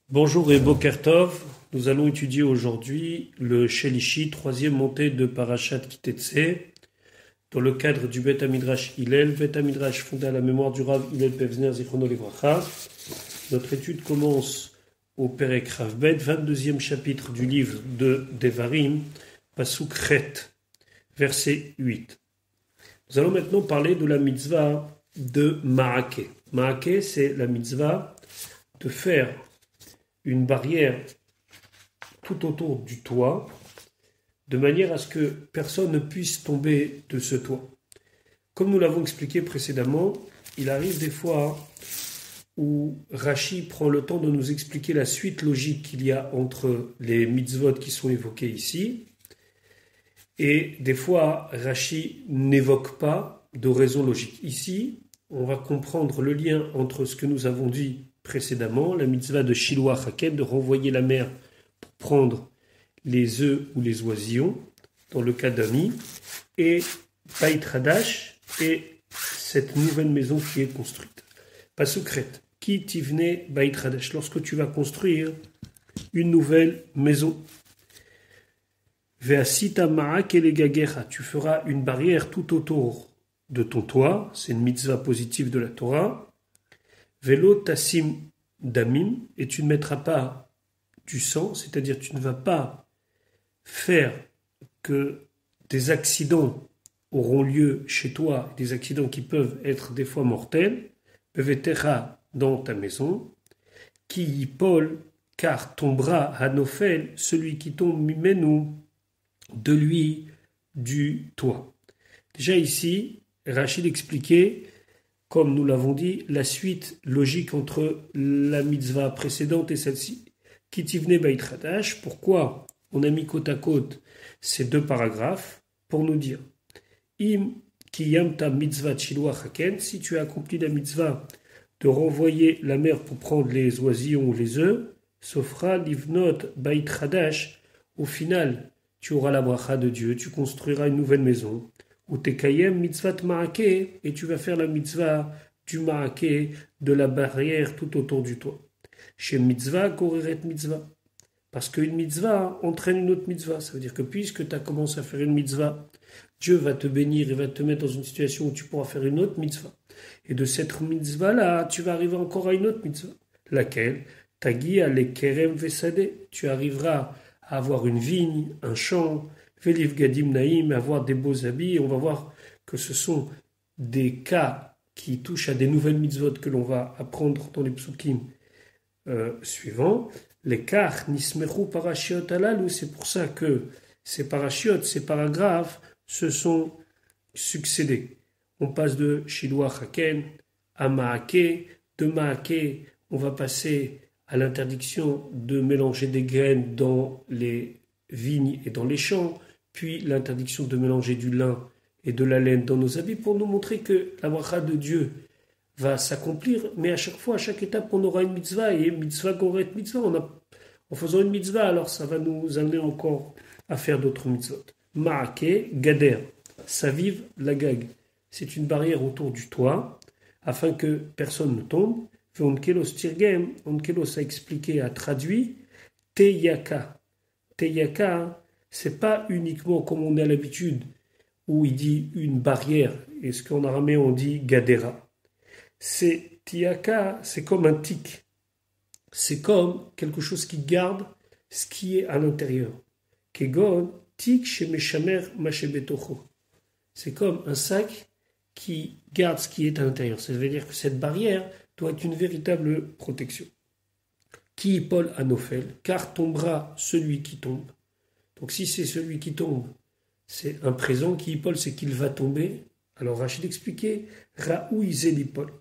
Bonjour et Boker Tov. Nous allons étudier aujourd'hui le Shelishi, troisième montée de Parashat Kitetse, dans le cadre du Bet Midrash Hillel, Bet Midrash fondé à la mémoire du Rav Hillel Pevzner Zichrono Livracha. Notre étude commence au Perek Rav Bet, 22e chapitre du livre de Devarim, Pasuk Chet, verset 8. Nous allons maintenant parler de la mitzvah de Ma'ake. Ma'ake, c'est la mitzvah de faire une barrière tout autour du toit, de manière à ce que personne ne puisse tomber de ce toit. Comme nous l'avons expliqué précédemment, il arrive des fois où Rashi prend le temps de nous expliquer la suite logique qu'il y a entre les mitzvot qui sont évoqués ici, et des fois Rashi n'évoque pas de raison logique. Ici, on va comprendre le lien entre ce que nous avons dit précédemment, la mitzvah de Shiloah Haken, de renvoyer la mer pour prendre les œufs ou les oisillons, dans le cas d'Ami, et Beit Hadash, et cette nouvelle maison qui est construite. Pasukret, ki tivne Beit Hadash, lorsque tu vas construire une nouvelle maison. Ve'asita ma'ak elegagecha, tu feras une barrière tout autour de ton toit, c'est une mitzvah positive de la Torah. Velo tassim damim, et tu ne mettras pas du sang, c'est-à-dire tu ne vas pas faire que des accidents auront lieu chez toi, des accidents qui peuvent être des fois mortels, bevetera dans ta maison, qui yipol, car tombera hanofel, celui qui tombe mimenu, de lui, du toit. Déjà ici, Rachid expliquait, comme nous l'avons dit, la suite logique entre la mitzvah précédente et celle-ci. Kitivne Beit Hadash, pourquoi on a mis côte à côte ces deux paragraphes? Pour nous dire, Im kiyamta mitzvah Shiloah Haken, si tu as accompli la mitzvah de renvoyer la mer pour prendre les oisillons ou les œufs, sofra livnot Beit Hadash, au final, tu auras la bracha de Dieu, tu construiras une nouvelle maison. Ou tekayem mitzvat ma'ake, et tu vas faire la mitzvah du ma'ake, de la barrière tout autour du toit. Chez mitzvah, koreret mitzvah. Parce qu'une mitzvah entraîne une autre mitzvah. Ça veut dire que puisque tu as commencé à faire une mitzvah, Dieu va te bénir et va te mettre dans une situation où tu pourras faire une autre mitzvah. Et de cette mitzvah-là, tu vas arriver encore à une autre mitzvah. Laquelle? Tagi ale kerem vesade. Tu arriveras à avoir une vigne, un champ, Veliv Gadim Naïm, avoir des beaux habits, et on va voir que ce sont des cas qui touchent à des nouvelles mitzvot que l'on va apprendre dans les psukim suivants. Les kach nismechu parashiot alalu, c'est pour ça que ces parashiot, ces paragraphes, se sont succédés. On passe de Shiloah Haken à Ma'ake, de Ma'ake, on va passer à l'interdiction de mélanger des graines dans les vignes et dans les champs, puis l'interdiction de mélanger du lin et de la laine dans nos habits pour nous montrer que la bracha de Dieu va s'accomplir, mais à chaque fois, à chaque étape, on aura une mitzvah, et mitzvah goret mitzvah. En faisant une mitzvah, alors ça va nous amener encore à faire d'autres mitzvot. Ma'ake, gader, saviv, lagag. C'est une barrière autour du toit, afin que personne ne tombe. Onkelos tirgem, Onkelos a expliqué, a traduit, teyaka. Teyaka, c'est pas uniquement comme on est à l'habitude, où il dit une barrière, et ce qu'en araméen on dit gadera. C'est tiyaka, c'est comme un tic. C'est comme quelque chose qui garde ce qui est à l'intérieur. Kegon, tik shemeshamer mashebetocho. C'est comme un sac qui garde ce qui est à l'intérieur. Ça veut dire que cette barrière doit être une véritable protection. Qui Paul Anofel, car tombera celui qui tombe. Donc si c'est celui qui tombe, c'est un présent. Qui Paul, c'est qu'il va tomber. Alors Rachid expliquait, Raoui Zélipol.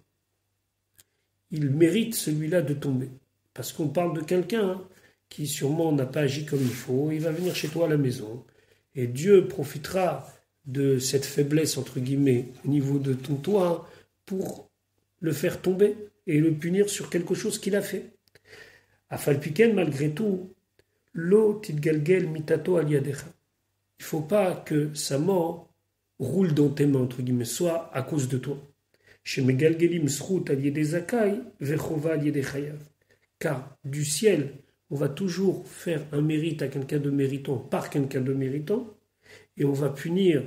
Il mérite celui-là de tomber. Parce qu'on parle de quelqu'un qui sûrement n'a pas agi comme il faut. Il va venir chez toi à la maison. Et Dieu profitera de cette faiblesse, entre guillemets, au niveau de ton toit, pour le faire tomber et le punir sur quelque chose qu'il a fait. Afalpiken, malgré tout, lo titgalgel mitato aliadecha. Il ne faut pas que sa mort roule dans tes mains, entre guillemets, soit à cause de toi. Chez Megalgelim srout alié des akai, vechova alié des chayav. car du ciel, on va toujours faire un mérite à quelqu'un de méritant par quelqu'un de méritant, et on va punir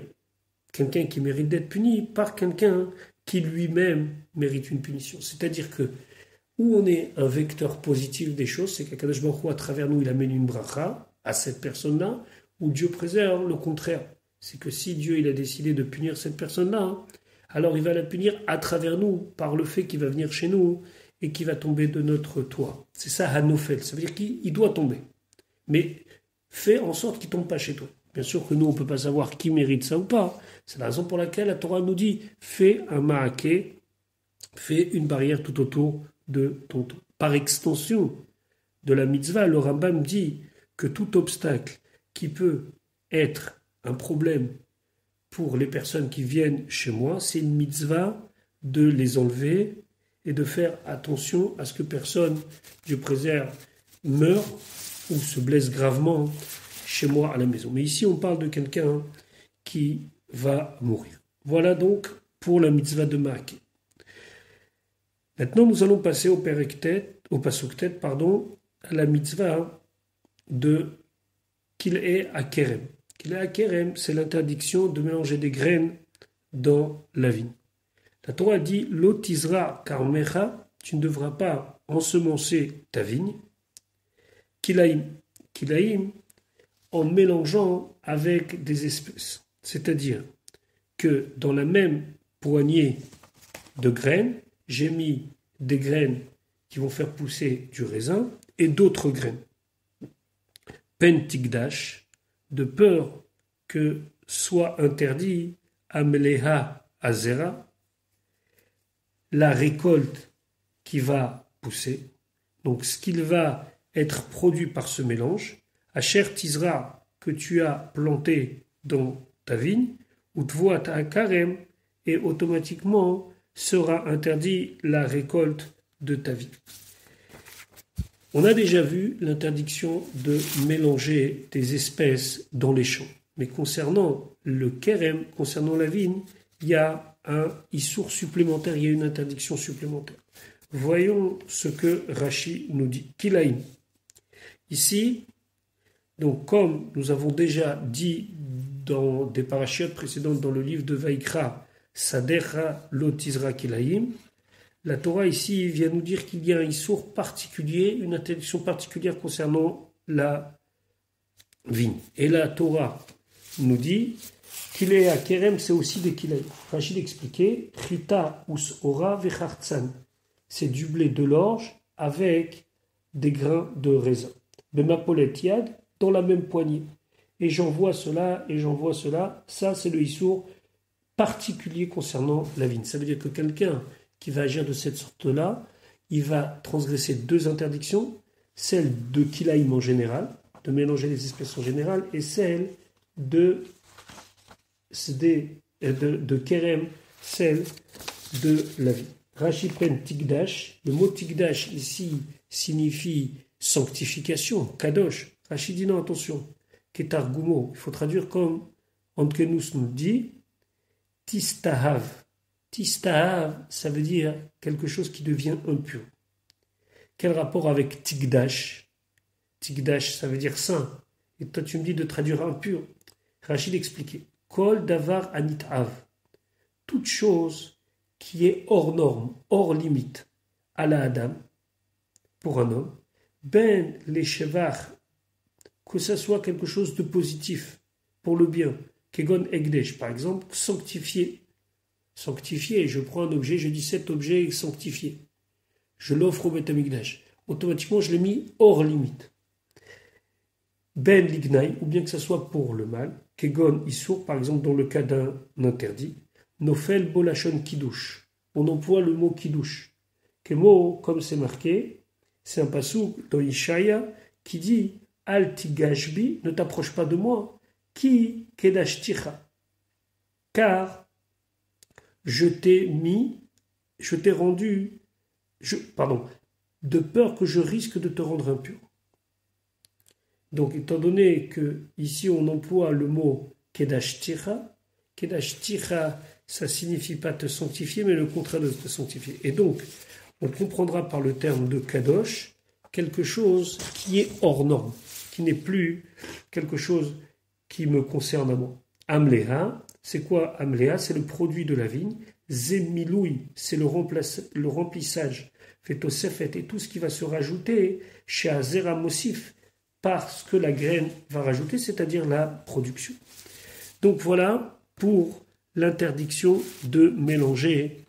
quelqu'un qui mérite d'être puni par quelqu'un qui lui-même mérite une punition. C'est-à-dire que où on est un vecteur positif des choses, c'est qu'Akadosh Baruch Hu, à travers nous, il amène une bracha à cette personne-là, où Dieu préserve le contraire. C'est que si Dieu il a décidé de punir cette personne-là, alors il va la punir à travers nous, par le fait qu'il va venir chez nous et qu'il va tomber de notre toit. C'est ça Hanofel, ça veut dire qu'il doit tomber. Mais fais en sorte qu'il ne tombe pas chez toi. Bien sûr que nous, on ne peut pas savoir qui mérite ça ou pas. C'est la raison pour laquelle la Torah nous dit, fais un ma'aké, fais une barrière tout autour de ton toit. Par extension de la mitzvah, le Rambam dit que tout obstacle qui peut être un problème pour les personnes qui viennent chez moi, c'est une mitzvah de les enlever et de faire attention à ce que personne, Dieu préserve, meure ou se blesse gravement chez moi à la maison. Mais ici, on parle de quelqu'un qui va mourir. Voilà donc pour la mitzvah de Ma'aké. Maintenant, nous allons passer au Pasuk-tet, à la mitzvah de Kil'e Akerem. Kil'e Akerem, c'est l'interdiction de mélanger des graines dans la vigne. La Torah dit « Lo tizra karmecha » tu ne devras pas ensemencer ta vigne. Kilaim, kilaim, en mélangeant avec des espèces. C'est-à-dire que dans la même poignée de graines, j'ai mis des graines qui vont faire pousser du raisin et d'autres graines. Pentigdash, de peur que soit interdit Amleha Azera, la récolte qui va pousser, donc ce qu'il va être produit par ce mélange, Asher Tizra, que tu as planté dans ta vigne, ou Tvoat Akarem, et automatiquement sera interdit la récolte de ta vigne. On a déjà vu l'interdiction de mélanger des espèces dans les champs. Mais concernant le kérem, concernant la vigne, il y a un issour supplémentaire, il y a une interdiction supplémentaire. Voyons ce que Rashi nous dit. Kilaim. Ici, donc comme nous avons déjà dit dans des parachiotes précédentes dans le livre de Vaikra, Sadecha Lotizra Kilaim, la Torah ici vient nous dire qu'il y a un issour particulier, une interdiction particulière concernant la vigne. Et la Torah nous dit qu'il est à Kerem, c'est aussi des Kilaim. Rachid expliquait, Chita us ora vechartzan. C'est du blé de l'orge avec des grains de raisin. Bemapolet yad, dans la même poignée. Et j'en vois cela, et j'en vois cela. Ça, c'est le issour particulier concernant la vigne. Ça veut dire que quelqu'un qui va agir de cette sorte-là, il va transgresser deux interdictions, celle de kilaïm en général, de mélanger les espèces en général, et celle de kérem, celle de la vie. Rashi pen tigdash, le mot tigdash ici signifie sanctification, kadosh. Rashi dit non, attention, ketar gumo, il faut traduire comme Ankenus nous dit, tistahav. Tistahav, ça veut dire quelque chose qui devient impur. Quel rapport avec tigdash? Tigdash, ça veut dire saint. Et toi, tu me dis de traduire impur. Rachid expliquait. Kol davar anitav. Toute chose qui est hors norme, hors limite, à la Adam, pour un homme, ben les shevach, que ça soit quelque chose de positif, pour le bien. Kegon egdesh, par exemple, sanctifié. Sanctifié, je prends un objet, je dis cet objet est sanctifié. Je l'offre au Beth Amikdash. Automatiquement, je l'ai mis hors limite. Ben lignaï, ou bien que ce soit pour le mal, kegon issour, par exemple dans le cas d'un interdit, nofel bolachon kidouche. On emploie le mot kidouche. Kemo, comme c'est marqué, c'est un pasouk dans Ishaya qui dit Al tigashbi, ne t'approche pas de moi, ki kedashticha. Car je t'ai rendu, de peur que je risque de te rendre impur. Donc, étant donné que ici on emploie le mot kedashticha, ça signifie pas te sanctifier, mais le contraire de te sanctifier. Et donc, on comprendra par le terme de kadosh quelque chose qui est hors norme, qui n'est plus quelque chose qui me concerne à moi. Amléa, c'est quoi Amléa? C'est le produit de la vigne. Zemiloui, c'est le remplissage. Fetosefet, et tout ce qui va se rajouter chez Azera Mosif, parce que la graine va rajouter, c'est-à-dire la production. Donc voilà pour l'interdiction de mélanger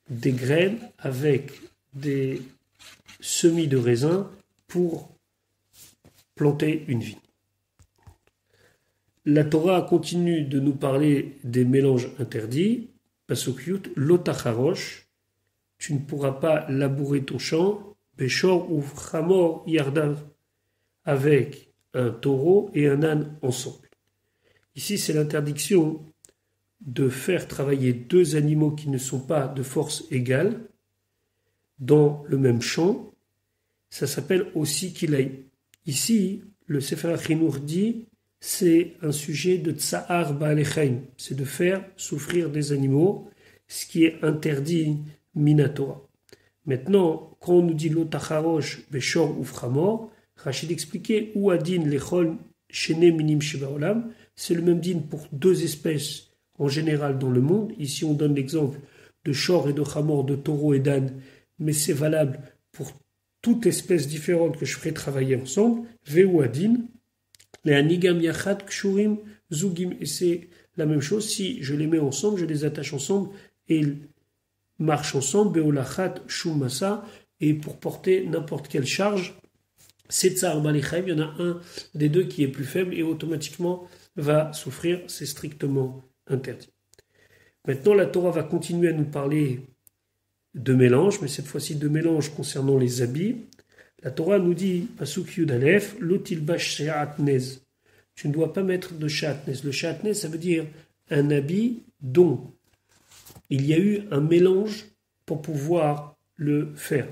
des graines avec des semis de raisin pour planter une vigne. La Torah continue de nous parler des mélanges interdits. Pasuk Lotacharosh, tu ne pourras pas labourer ton champ, Beshor ou Chamor Yardav, avec un taureau et un âne ensemble. Ici, c'est l'interdiction de faire travailler deux animaux qui ne sont pas de force égale dans le même champ. Ça s'appelle aussi Kilay. Ici, le Sefer HaChinour dit c'est un sujet de Tsa'ar Ba'alechaim, c'est de faire souffrir des animaux, ce qui est interdit Minatora. Maintenant, quand on nous dit Lotacharosh, Beshor ou Framor, Rachid expliquait ou Adin Lechol Shene Minim Shebaolam, c'est le même din pour deux espèces en général dans le monde. Ici, on donne l'exemple de Shor et de Chamor, de taureau et d'âne, mais c'est valable pour toute espèce différente que je ferai travailler ensemble. Veu Adin, les Anigam Yachat Kshurim Zugim, et c'est la même chose si je les mets ensemble, je les attache ensemble et ils marchent ensemble. Beolachat Shumasa, et pour porter n'importe quelle charge, c'est Tsar Balichaim, il y en a un des deux qui est plus faible et automatiquement va souffrir, c'est strictement interdit. Maintenant, la Torah va continuer à nous parler de mélange, mais cette fois-ci de mélange concernant les habits. La Torah nous dit, Pasuk Yud Aleph, Lotilbash She'atnez. Tu ne dois pas mettre de She'atnez. Le She'atnez, ça veut dire un habit dont il y a eu un mélange pour pouvoir le faire.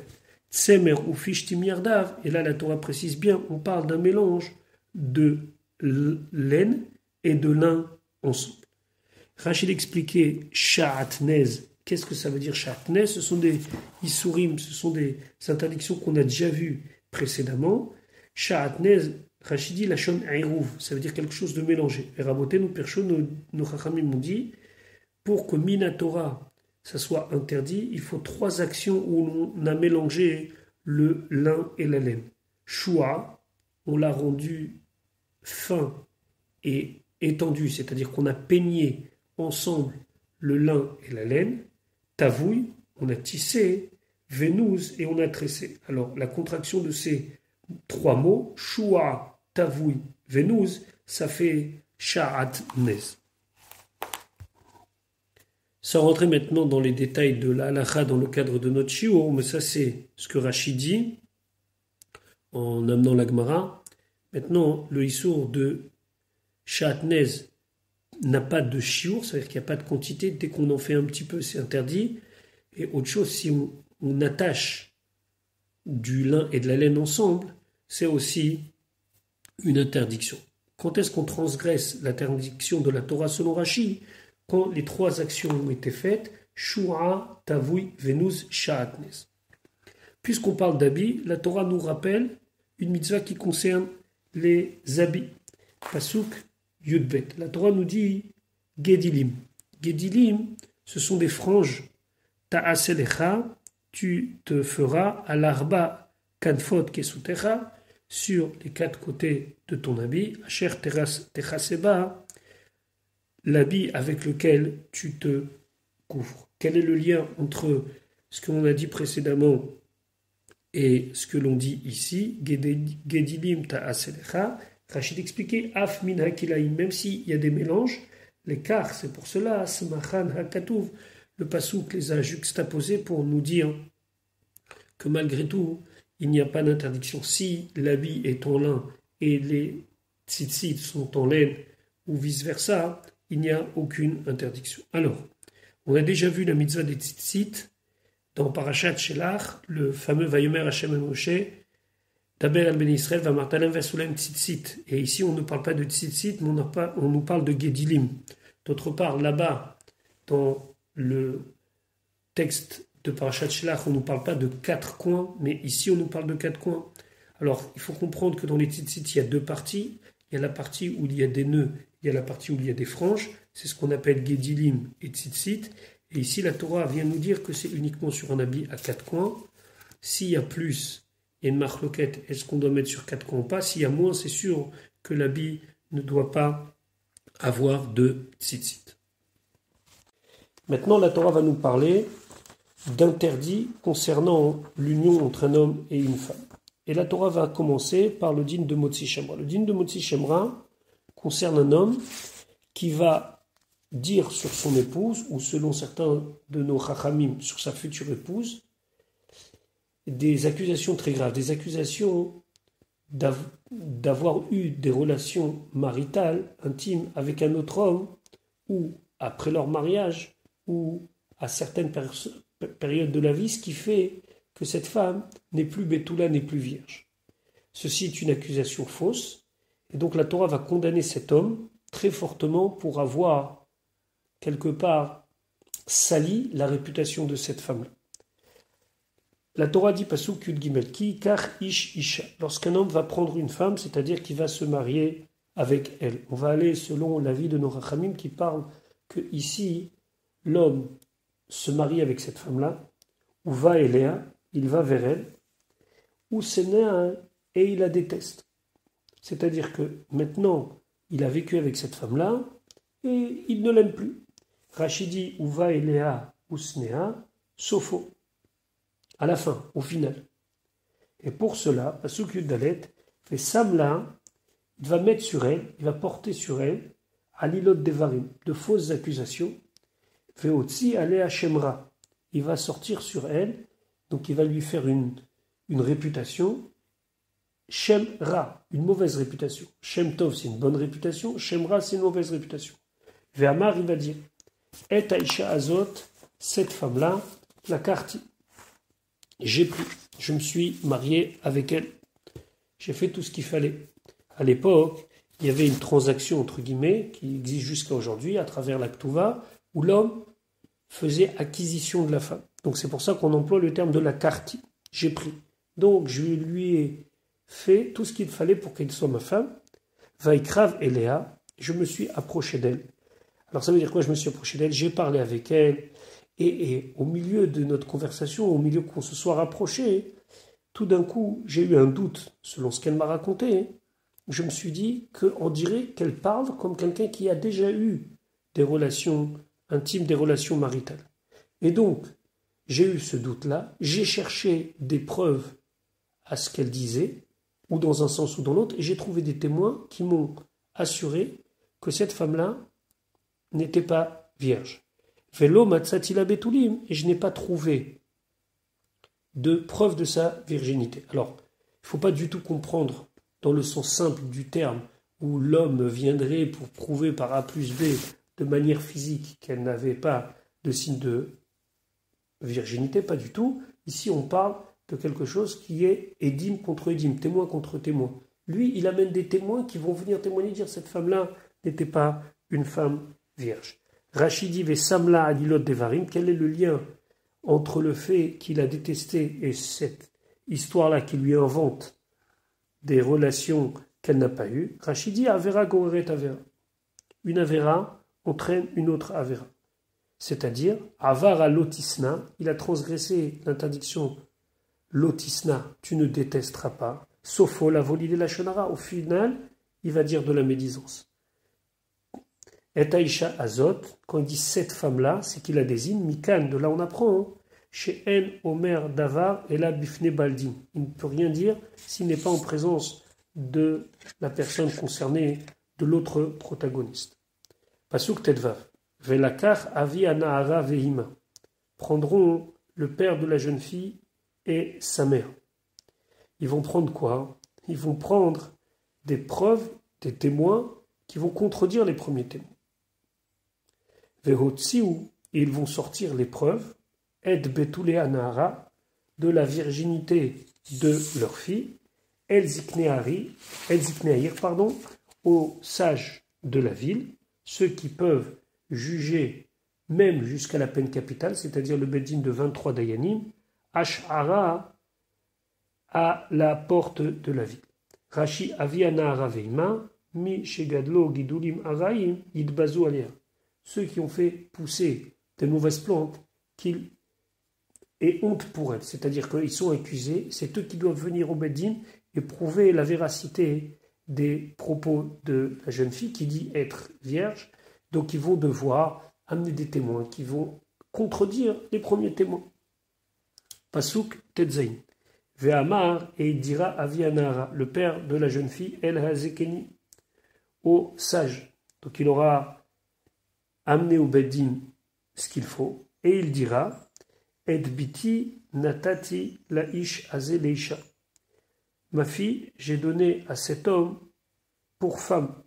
Tsemer ou Fishtim Yardav, et là la Torah précise bien, on parle d'un mélange de laine et de lin ensemble. Rachid expliquait Sha'atnez. Qu'est-ce que ça veut dire Sha'atnez? Ce sont des isurim, ce sont des interdictions qu'on a déjà vues précédemment. Sha'atnez, Rachid dit Lachon Airouv, ça veut dire quelque chose de mélangé. Et Raboté, nous perchons, nos chachamim m'ont dit, pour que Minatora, ça soit interdit, il faut trois actions où on a mélangé le lin et la laine. Shua, on l'a rendu fin et étendu, c'est-à-dire qu'on a peigné ensemble le lin et la laine. Tavouille, on a tissé. Vénouz, et on a tressé. Alors, la contraction de ces trois mots, Shua, Tavouille, Vénouz, ça fait Sha'atnez. Sans rentrer maintenant dans les détails de la halakha dans le cadre de notre shiur, mais ça c'est ce que Rachid dit en amenant la Gemara. Maintenant, le issour de Sha'atnez n'a pas de shiur, c'est-à-dire qu'il n'y a pas de quantité. Dès qu'on en fait un petit peu, c'est interdit. Et autre chose, si on attache du lin et de la laine ensemble, c'est aussi une interdiction. Quand est-ce qu'on transgresse l'interdiction de la Torah selon Rachid? Quand les trois actions ont été faites, Shua, Tavouille, Vénouz, Sha'atnez. Puisqu'on parle d'habits, la Torah nous rappelle une mitzvah qui concerne les habits. Pasuk Yudbet. La Torah nous dit Gedilim. Gedilim, ce sont des franges. Ta'aselecha, tu te feras à l'arba kanfot kesutecha, sur les quatre côtés de ton habit, Asher techaseba, l'habit avec lequel tu te couvres. Quel est le lien entre ce que l'on a dit précédemment et ce que l'on dit ici? Gedilim ta'aselecha. Rachid expliquait Af min hakilaim, même s'il y a des mélanges, l'écart, c'est pour cela, Smachan hakatuv, le passouk les a juxtaposés pour nous dire que malgré tout, il n'y a pas d'interdiction. Si l'habit est en lin et les tzitzit sont en laine ou vice-versa, il n'y a aucune interdiction. Alors, on a déjà vu la mitzvah des tzitzit dans Parashat Shelach, le fameux Vayomer Hashem à Moshe, Daber al Ben Israël va martalem vesulem tzitzit. Et ici, on ne parle pas de tzitzit, mais on nous parle de Gedilim. D'autre part, là-bas, dans le texte de Parashat Shelach, on ne nous parle pas de 4 coins, mais ici, on nous parle de 4 coins. Alors, il faut comprendre que dans les tzitzit, il y a deux parties. Il y a la partie où il y a des nœuds, il y a la partie où il y a des franges. C'est ce qu'on appelle Gedilim et tzitzit. Et ici, la Torah vient nous dire que c'est uniquement sur un habit à quatre coins. S'il y a plus, il y a une marloquette, est-ce qu'on doit mettre sur quatre coins ou pas? S'il y a moins, c'est sûr que l'habit ne doit pas avoir de tzitzit. Maintenant, la Torah va nous parler d'interdits concernant l'union entre un homme et une femme. Et la Torah va commencer par le din de Motzi Shemra. Le din de Motzi Shemra concerne un homme qui va dire sur son épouse, ou selon certains de nos chachamim, sur sa future épouse, des accusations très graves, des accusations d'avoir eu des relations maritales, intimes, avec un autre homme, ou après leur mariage, ou à certaines périodes de la vie, ce qui fait que cette femme n'est plus Betula, n'est plus vierge. Ceci est une accusation fausse, et donc la Torah va condamner cet homme très fortement pour avoir, quelque part, sali la réputation de cette femme-là. La Torah dit Pasuk Yud Gimel, Ki kar ish isha. Lorsqu'un homme va prendre une femme, c'est-à-dire qu'il va se marier avec elle. On va aller selon l'avis de nos rachamim qui parlent que ici, l'homme se marie avec cette femme-là, ou va Eléa, il va vers elle, ou c'est né et il la déteste. C'est-à-dire que maintenant, il a vécu avec cette femme-là et il ne l'aime plus. Rachidi, ou va Eléa, ou Snéa, Sopho. À la fin, au final. Et pour cela, Pasuk Yud Dalet fait Samla, il va mettre sur elle, il va porter sur elle, Alilot Devarim, de fausses accusations, fait Otsi Alea Shemra, il va sortir sur elle, donc il va lui faire une réputation, Shem Ra, une mauvaise réputation. Shem Tov, c'est une bonne réputation, Shem Ra, c'est une mauvaise réputation. Ve'amar, il va dire, Et Aisha Azot, cette femme-là, la Karti. J'ai pris, je me suis marié avec elle. J'ai fait tout ce qu'il fallait. À l'époque, il y avait une transaction, entre guillemets, qui existe jusqu'à aujourd'hui, à travers la Ktuva, où l'homme faisait acquisition de la femme. Donc c'est pour ça qu'on emploie le terme de la karti. J'ai pris. Donc je lui ai fait tout ce qu'il fallait pour qu'elle soit ma femme. Vaikrav Eléa, je me suis approché d'elle. Alors ça veut dire quoi, je me suis approché d'elle? J'ai parlé avec elle. Et au milieu de notre conversation, au milieu qu'on se soit rapproché, tout d'un coup, j'ai eu un doute, selon ce qu'elle m'a raconté. Je me suis dit qu'on dirait qu'elle parle comme quelqu'un qui a déjà eu des relations intimes, des relations maritales. Et donc, j'ai eu ce doute-là, j'ai cherché des preuves à ce qu'elle disait, ou dans un sens ou dans l'autre, et j'ai trouvé des témoins qui m'ont assuré que cette femme-là n'était pas vierge. Velo matzatila betulim, et je n'ai pas trouvé de preuve de sa virginité. Alors, il ne faut pas du tout comprendre dans le sens simple du terme où l'homme viendrait pour prouver par A plus B de manière physique qu'elle n'avait pas de signe de virginité, pas du tout. Ici, on parle de quelque chose qui est édime contre édime, témoin contre témoin. Lui, il amène des témoins qui vont venir témoigner, dire cette femme-là n'était pas une femme vierge. Rachidi ve Samla Adilot Devarim, quel est le lien entre le fait qu'il a détesté et cette histoire-là qui lui invente des relations qu'elle n'a pas eues? Rachidi Avera Goreret Avera. Une Avera entraîne une autre Avera. C'est-à-dire, Avara Lotisna, il a transgressé l'interdiction Lotisna, tu ne détesteras pas, sauf la volide la shonara. Au final, il va dire de la médisance. Et Aïcha Azot, quand il dit cette femme-là, c'est qu'il la désigne, Mikan, de là on apprend, chez En Omer Davar et la Bifne Baldin. Il ne peut rien dire s'il n'est pas en présence de la personne concernée, de l'autre protagoniste. Pasuk Tedvav. Velakar Avi Anahara Vehima. Prendront le père de la jeune fille et sa mère. Ils vont prendre quoi? Ils vont prendre des preuves, des témoins qui vont contredire les premiers témoins. Vehotsiu, et ils vont sortir les preuves, et Betule Anahara, de la virginité de leur fille, El Zikneahir, aux sages de la ville, ceux qui peuvent juger même jusqu'à la peine capitale, c'est-à-dire le Beddin de 23 Dayanim, Ash'ara à la porte de la ville. Rashi aviana araveima, mi shegadlo gidulim araim, yidbazu alia. Ceux qui ont fait pousser de mauvaises plantes, qu'ils aient honte pour elles, c'est-à-dire qu'ils sont accusés, c'est eux qui doivent venir au Beddin et prouver la véracité des propos de la jeune fille qui dit être vierge. Donc ils vont devoir amener des témoins qui vont contredire les premiers témoins. Pasuk Tetzain. Ve'amar, et il dira Avianara, le père de la jeune fille, El Hazekeni, au sage. Donc il aura amené au Beddin ce qu'il faut, et il dira Et biti natati la ish aze leisha. Ma fille, j'ai donné à cet homme pour femme.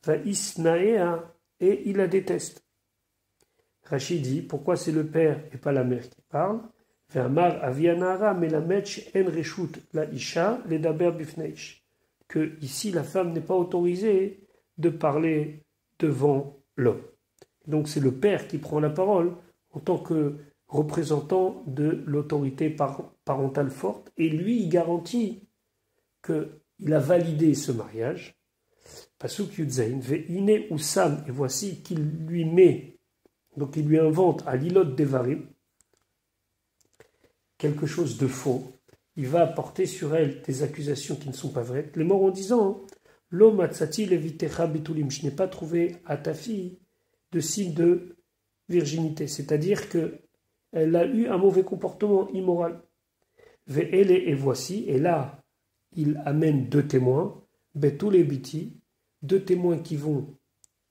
Va isnaea, et il la déteste. Rachid dit, pourquoi c'est le père et pas la mère qui parle? Ve'amar avianara melametch en reshut la isha ledaber bifneish. Que ici la femme n'est pas autorisée de parler devant l'homme. Donc c'est le père qui prend la parole en tant que représentant de l'autorité parentale forte, et lui il garantit qu'il a validé ce mariage. Pasuk Yudzain, ve'ine usam, et voici qu'il lui met, donc il lui invente à l'ilot devarim quelque chose de faux. Il va apporter sur elle des accusations qui ne sont pas vraies. Les morts en disant L'homme atzati levitecha betulim, je n'ai pas trouvé à ta fille de signe de virginité, c'est-à-dire qu'elle a eu un mauvais comportement immoral. Ve'ele, et voici, et là, il amène deux témoins, betul et biti, deux témoins qui vont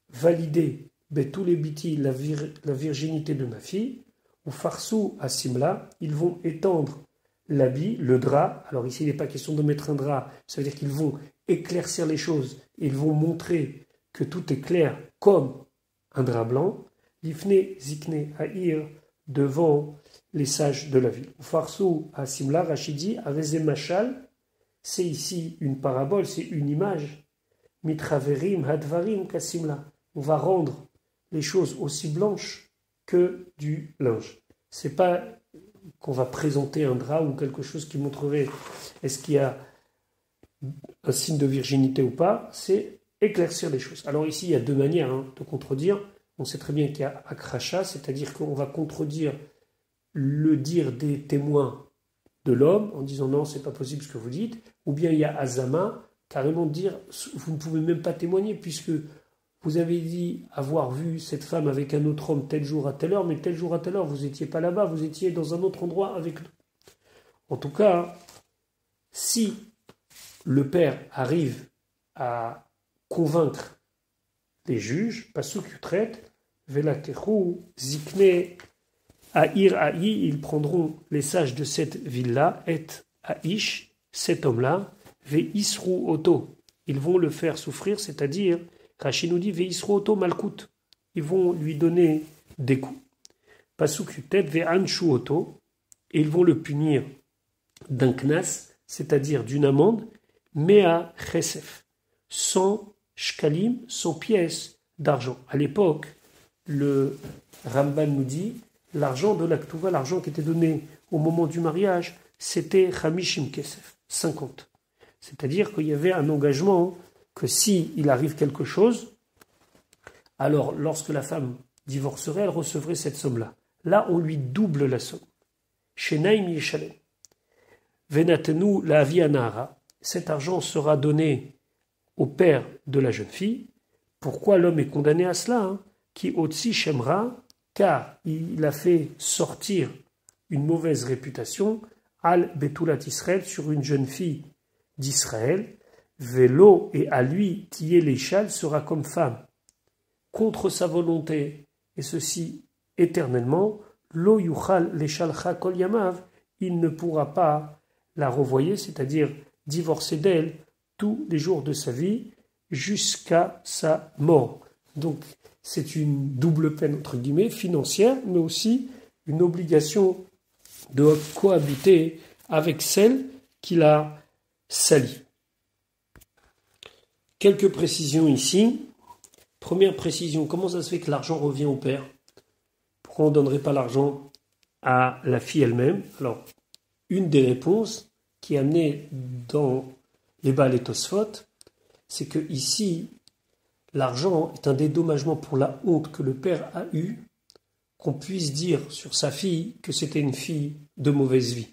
valider betul et biti, la virginité de ma fille, ou farsou à Simla, ils vont étendre l'habit, le drap. Alors ici, il n'est pas question de mettre un drap, ça veut dire qu'ils vont éclaircir les choses, et ils vont montrer que tout est clair comme un drap blanc. L'ifne zikne haïr, devant les sages de la ville. Farsou à Simla, Rachidi, Areze Machal, c'est ici une parabole, c'est une image. Mitraverim hadvarim kasimla. On va rendre les choses aussi blanches que du linge. C'est pas qu'on va présenter un drap ou quelque chose qui montrerait est-ce qu'il y a un signe de virginité ou pas, c'est éclaircir les choses. Alors ici, il y a deux manières de contredire. On sait très bien qu'il y a akracha, c'est-à-dire qu'on va contredire le dire des témoins de l'homme en disant non, c'est pas possible ce que vous dites, ou bien il y a azama, carrément dire vous ne pouvez même pas témoigner puisque vous avez dit avoir vu cette femme avec un autre homme tel jour à telle heure, mais tel jour à telle heure, vous n'étiez pas là-bas, vous étiez dans un autre endroit avec nous. En tout cas, si le père arrive à convaincre les juges, Pasuk Yutret, Velakechu, Zikne, Aïr Aï, ils prendront les sages de cette ville-là, et Aïch, cet homme-là, Veisru Oto, ils vont le faire souffrir, c'est-à-dire, Rachid nous dit Veisru Oto Malkout, ils vont lui donner des coups. Pasuk Yutet, Ve'anshu Oto, et ils vont le punir d'un knas, c'est-à-dire d'une amende, Mea Chesef, 100 shkalim, 100 pièces d'argent. À l'époque, le Ramban nous dit, l'argent de la Ktuva, l'argent qui était donné au moment du mariage, c'était Chamishim Kesef, 50. C'est-à-dire qu'il y avait un engagement que si il arrive quelque chose, alors lorsque la femme divorcerait, elle recevrait cette somme-là. Là, on lui double la somme. Shenaim Yeshalem. Venatenu la avianara. Cet argent sera donné au père de la jeune fille. Pourquoi l'homme est condamné à cela? Qui otsi shemra, car il a fait sortir une mauvaise réputation, al betulat Israël, sur une jeune fille d'Israël. Vélo, et à lui, Tiye l'échal, sera comme femme, contre sa volonté, et ceci éternellement. Lo yuchal l'échalcha kol yamav, il ne pourra pas la revoyer, c'est-à-dire divorcer d'elle tous les jours de sa vie jusqu'à sa mort. Donc c'est une double peine entre guillemets financière, mais aussi une obligation de cohabiter avec celle qui l'a salie. Quelques précisions ici. Première précision, comment ça se fait que l'argent revient au père? Pourquoi on ne donnerait pas l'argent à la fille elle-même? Alors, une des réponses, qui est amené dans les Baal et Tosfot, c'est que ici, l'argent est un dédommagement pour la honte que le père a eue, qu'on puisse dire sur sa fille que c'était une fille de mauvaise vie.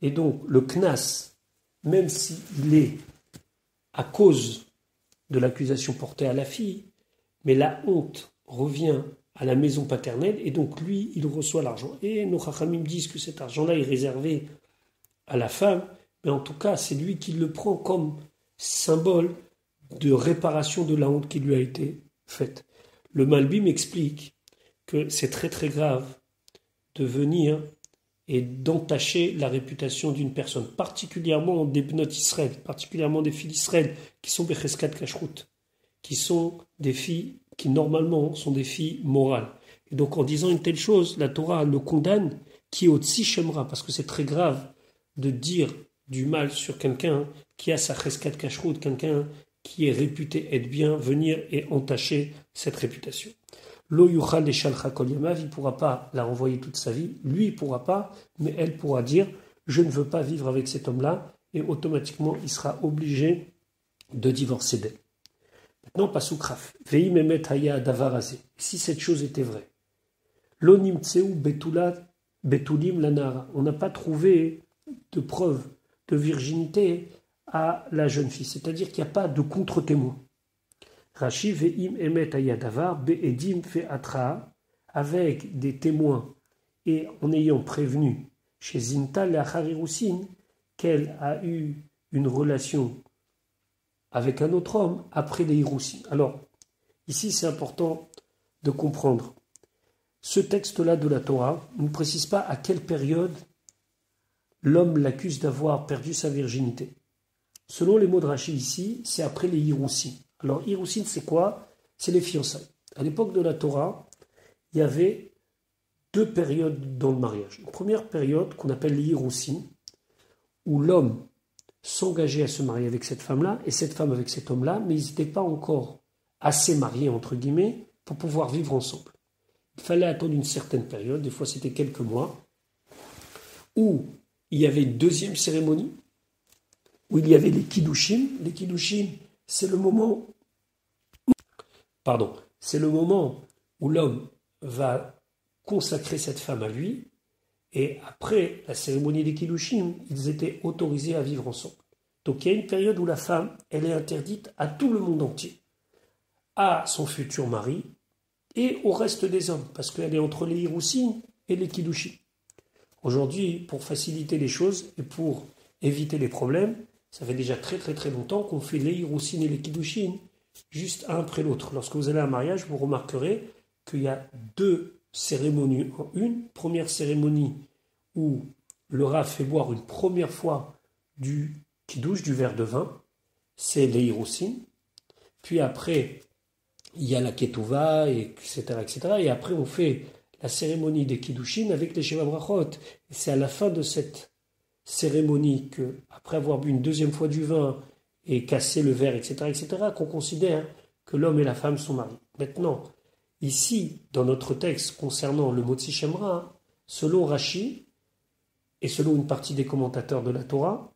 Et donc, le knas, même s'il est à cause de l'accusation portée à la fille, mais la honte revient à la maison paternelle, et donc lui, il reçoit l'argent. Et nos chachamim disent que cet argent-là est réservé à la femme, mais en tout cas, c'est lui qui le prend comme symbole de réparation de la honte qui lui a été faite. Le Malbim explique que c'est très très grave de venir et d'entacher la réputation d'une personne, particulièrement des Bnot Israël, particulièrement des filles d'Israël, qui sont Becheskat Kashrut, qui sont des filles qui normalement sont des filles morales. Et donc en disant une telle chose, la Torah le condamne, qui est au-dessus Shemra, parce que c'est très grave de dire du mal sur quelqu'un qui a sa Cheskat Kashrut, quelqu'un qui est réputé être bien, venir et entacher cette réputation. Lo yuchal leshalcha kol yamav, il ne pourra pas la renvoyer toute sa vie, lui il ne pourra pas, mais elle pourra dire je ne veux pas vivre avec cet homme-là, et automatiquement il sera obligé de divorcer d'elle. Maintenant, pasuk raf. Veim emet haya davar hazeh. Si cette chose était vraie, lo nimtseu betulim lanara. On n'a pas trouvé de preuve de virginité à la jeune fille, c'est-à-dire qu'il n'y a pas de contre-témoin. Rashi veim emet haya davar beedim fe atra, avec des témoins et en ayant prévenu chez Zinta leachar irusin qu'elle a eu une relation avec un autre homme après les Hiroussin. Alors, ici c'est important de comprendre. Ce texte-là de la Torah ne précise pas à quelle période l'homme l'accuse d'avoir perdu sa virginité. Selon les mots de Rashi ici, c'est après les Hiroussin. Alors, Hiroussin, c'est quoi? C'est les fiançailles. À l'époque de la Torah, il y avait deux périodes dans le mariage. Une première période qu'on appelle les Hiroussin, où l'homme s'engager à se marier avec cette femme-là et cette femme avec cet homme-là, mais ils n'étaient pas encore assez mariés, entre guillemets, pour pouvoir vivre ensemble. Il fallait attendre une certaine période, des fois c'était quelques mois, où il y avait une deuxième cérémonie, où il y avait les kiddushim. Les kiddushim, c'est le moment où l'homme va consacrer cette femme à lui, et après la cérémonie des kiddushim, ils étaient autorisés à vivre ensemble. Donc il y a une période où la femme, elle est interdite à tout le monde entier, à son futur mari et au reste des hommes, parce qu'elle est entre les hiroussin et les kiddushim. Aujourd'hui, pour faciliter les choses et pour éviter les problèmes, ça fait déjà très très très longtemps qu'on fait les hiroussin et les kiddushim juste un après l'autre. Lorsque vous allez à un mariage, vous remarquerez qu'il y a deux cérémonie en une. Première cérémonie où le Rav fait boire une première fois du kiddush, du verre de vin, c'est les hiroussin. Puis après, il y a la ketouva, etc., etc. Et après, on fait la cérémonie des kiddushin avec les sheva brachot. Et c'est à la fin de cette cérémonie que, après avoir bu une deuxième fois du vin et cassé le verre, etc., etc., qu'on considère que l'homme et la femme sont mariés. Maintenant, ici, dans notre texte concernant le Motzi Shemra, selon Rashi et selon une partie des commentateurs de la Torah,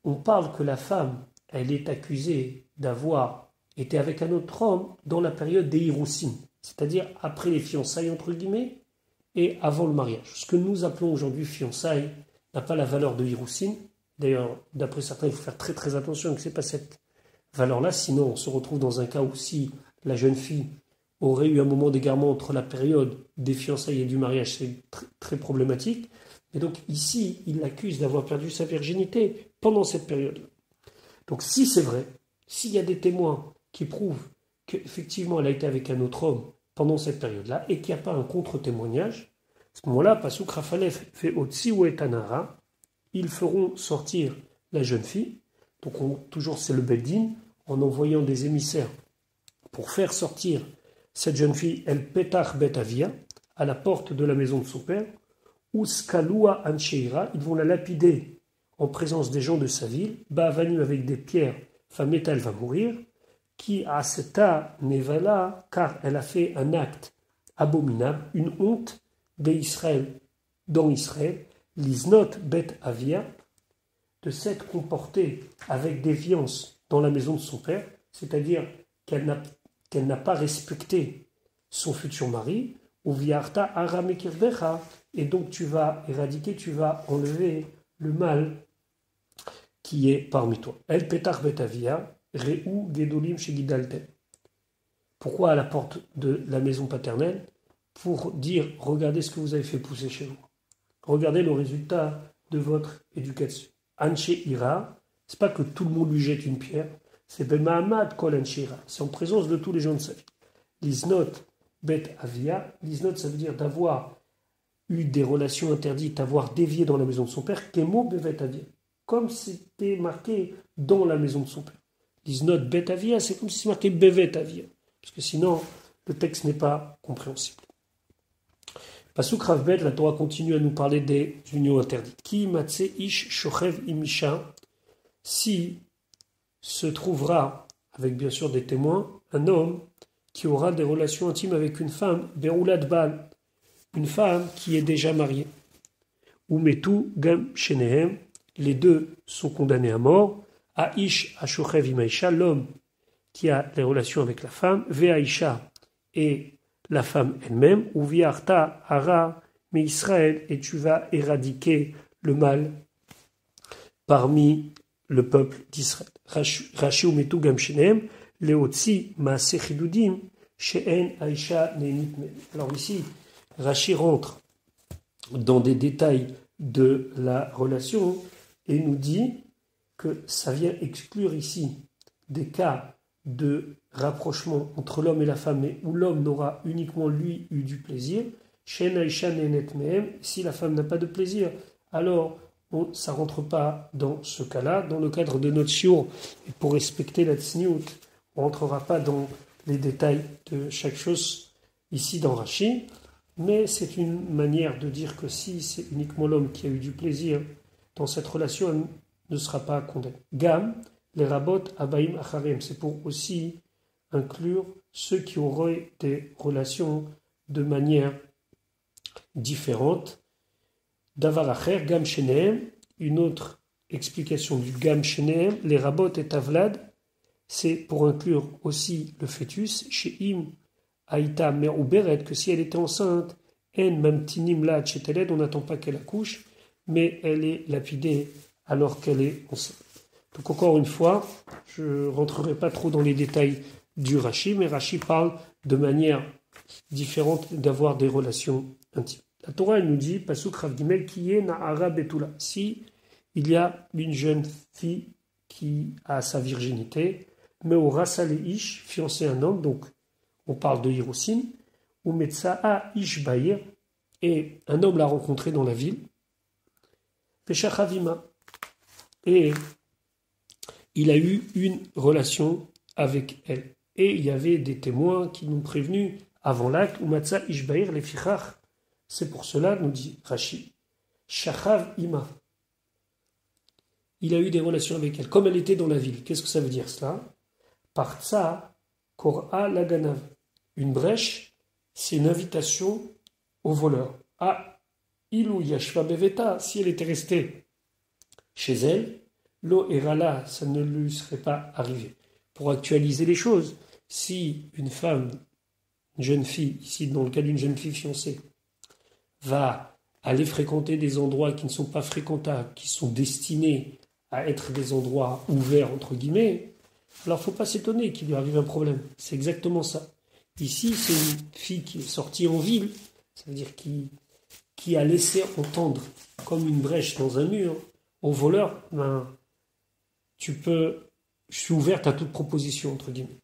on parle que la femme, elle est accusée d'avoir été avec un autre homme dans la période des hiroussin, c'est-à-dire après les fiançailles entre guillemets et avant le mariage. Ce que nous appelons aujourd'hui fiançailles n'a pas la valeur de hiroussin. D'ailleurs, d'après certains, il faut faire très très attention que ce n'est pas cette valeur-là, sinon on se retrouve dans un cas où si la jeune fille aurait eu un moment d'égarement entre la période des fiançailles et du mariage, c'est très problématique. Et donc ici, il l'accuse d'avoir perdu sa virginité pendant cette période-là. Donc si c'est vrai, s'il y a des témoins qui prouvent qu'effectivement elle a été avec un autre homme pendant cette période-là et qu'il n'y a pas un contre-témoignage, à ce moment-là, Pasuk Rafalef fait Otsi ou Etanara, ils feront sortir la jeune fille. Donc toujours c'est le Beddin, en envoyant des émissaires pour faire sortir cette jeune fille, El Petach Bet Avia, à la porte de la maison de son père, ou Skalua Ansheira, ils vont la lapider en présence des gens de sa ville, Ba'avanu avec des pierres, Fameta elle va mourir, qui Aseta Nevala, car elle a fait un acte abominable, une honte d'Israël, dans Israël, Liznot Bet Avia, de s'être comportée avec défiance dans la maison de son père, c'est-à-dire qu'elle n'a pas respecté son futur mari, ou viarta aramekirdecha, et donc tu vas éradiquer, tu vas enlever le mal qui est parmi toi. El petach betavia, reu gedolim shegidaltem. Pourquoi à la porte de la maison paternelle? Pour dire, regardez ce que vous avez fait pousser chez vous. Regardez le résultat de votre éducation. Anche ira, c'est pas que tout le monde lui jette une pierre, c'est bemahamad kol anche ira, c'est en présence de tous les gens de sa vie. Liznot bet avia, liznot ça veut dire d'avoir eu des relations interdites, d'avoir dévié dans la maison de son père, kemo bevet avia, comme c'était marqué dans la maison de son père. Liznot bet avia, c'est comme si c'était marqué bevet avia, parce que sinon le texte n'est pas compréhensible. Pasuk Rav Bet, la Torah continue à nous parler des unions interdites. Ki matse ish shochev imisha, si se trouvera, avec bien sûr des témoins, un homme qui aura des relations intimes avec une femme, beroulat bal, une femme qui est déjà mariée. Ou metu gam shenehem, les deux sont condamnés à mort. A ish ashochev imaisha, l'homme qui a des relations avec la femme, veaisha, et la femme elle-même, ou viarta hara mais Israël, et tu vas éradiquer le mal parmi le peuple d'Israël. Rashi ou metu gam shenehem, leotzi maase chidudim, she'en aisha neenit men. Alors ici, Rashi rentre dans des détails de la relation et nous dit que ça vient exclure ici des cas de rapprochement entre l'homme et la femme, mais où l'homme n'aura uniquement lui eu du plaisir. Si la femme n'a pas de plaisir, alors ça ne rentre pas dans ce cas-là. Dans le cadre de notre shiur, et pour respecter la tsniout, on ne rentrera pas dans les détails de chaque chose ici dans Rashi, mais c'est une manière de dire que si c'est uniquement l'homme qui a eu du plaisir dans cette relation, elle ne sera pas condamnée. Gam, les rabot abaim acharem, c'est pour aussi inclure ceux qui auraient des relations de manière différente. Davar acher, gam shenehem, une autre explication du gam shenehem, les rabot et avlad, c'est pour inclure aussi le fœtus, chez im aïta me'uberet, que si elle était enceinte, en mamtinim la cheteled, on n'attend pas qu'elle accouche, mais elle est lapidée alors qu'elle est enceinte. Donc encore une fois, je ne rentrerai pas trop dans les détails du Rashi, mais Rashi parle de manière différente d'avoir des relations intimes. La Torah elle nous dit, Pasuk Rav Gimel, qui est Na'ara Betula. Si il y a une jeune fille qui a sa virginité, mais au Rasale Ish, fiancé un homme, donc on parle de Hirosin, ou Metsa'a Ish Baïr, et un homme l'a rencontré dans la ville, Peshachavima, et il a eu une relation avec elle. Et il y avait des témoins qui nous ont prévenus avant l'acte, ou Matza Ishbaïr les Fichach. C'est pour cela, nous dit Rashi, Shachav Ima. Il a eu des relations avec elle, comme elle était dans la ville. Qu'est-ce que ça veut dire cela? Partsa Kor'a Laganav. Une brèche, c'est une invitation au voleur. Ah, Ilou Yashva Beveta, si elle était restée chez elle, Lo Erala, ça ne lui serait pas arrivé. Pour actualiser les choses, si une femme, une jeune fille, ici dans le cas d'une jeune fille fiancée, va aller fréquenter des endroits qui ne sont pas fréquentables, qui sont destinés à être des endroits ouverts, entre guillemets, alors il ne faut pas s'étonner qu'il lui arrive un problème. C'est exactement ça. Ici, c'est une fille qui est sortie en ville, ça veut dire qui a laissé entendre, comme une brèche dans un mur, au voleur, je suis ouverte à toute proposition, entre guillemets.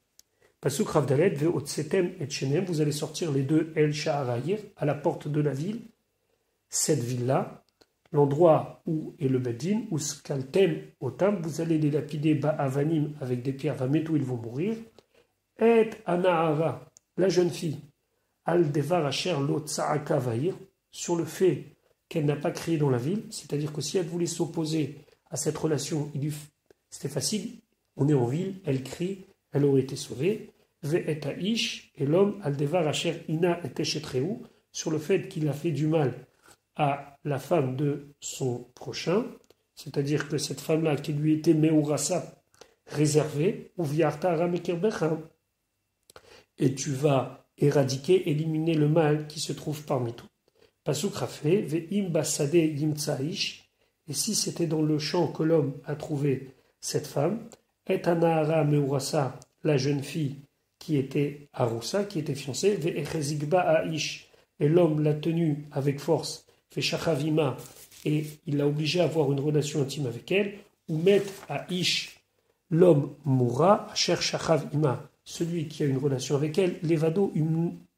Pasuk Rav Dalet, ve'otsetem et shenem, vous allez sortir les deux El Sha'arayir, à la porte de la ville, cette ville-là, l'endroit où est le Bedin, où skaltem otam, vous allez les lapider ba'avanim avec des pierres, vametou, ils vont mourir, et anahara, la jeune fille, al devar asher lo tsa'aka va'ir, sur le fait qu'elle n'a pas crié dans la ville, c'est-à-dire que si elle voulait s'opposer à cette relation, c'était facile, on est en ville, elle crie, elle aurait été sauvée. Ve'et ha'ish, et l'homme, al devar asher ina et teshetreu, sur le fait qu'il a fait du mal à la femme de son prochain, c'est-à-dire que cette femme-là qui lui était Meurasa réservée, ou Viarta Aramekirbecha, et tu vas éradiquer, éliminer le mal qui se trouve parmi toi. Pasuk Rafé, Ve'im Basade Yimtsaish, et si c'était dans le champ que l'homme a trouvé cette femme, Et Anahara Meurasa, la jeune fille qui était Aroussa, qui était fiancée, Ve'echezigba Aish, et l'homme l'a tenue avec force, Ve'shachavima, et il l'a obligé à avoir une relation intime avec elle, ou met Aish, l'homme mourra, Cher Shachav Ima, celui qui a une relation avec elle, Levado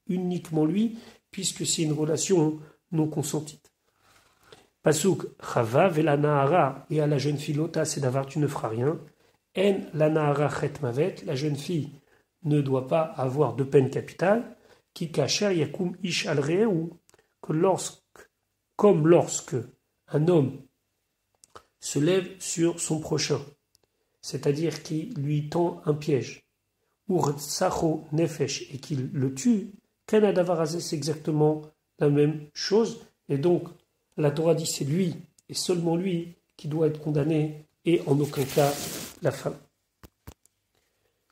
uniquement lui, puisque c'est une relation non consentie. Pasuk Chava Vela Nahara, et à la jeune fille Lota, c'est d'avoir tu ne feras rien. En la Nahara Chet Mavet, la jeune fille ne doit pas avoir de peine capitale. Ki Kacher Yakum Ish al Re'eu, que comme lorsque un homme se lève sur son prochain, c'est-à-dire qu'il lui tend un piège, ou Sacho Nefesh, et qu'il le tue, Kanadavarazé, c'est exactement la même chose, et donc la Torah dit c'est lui, et seulement lui, qui doit être condamné, et en aucun cas la femme.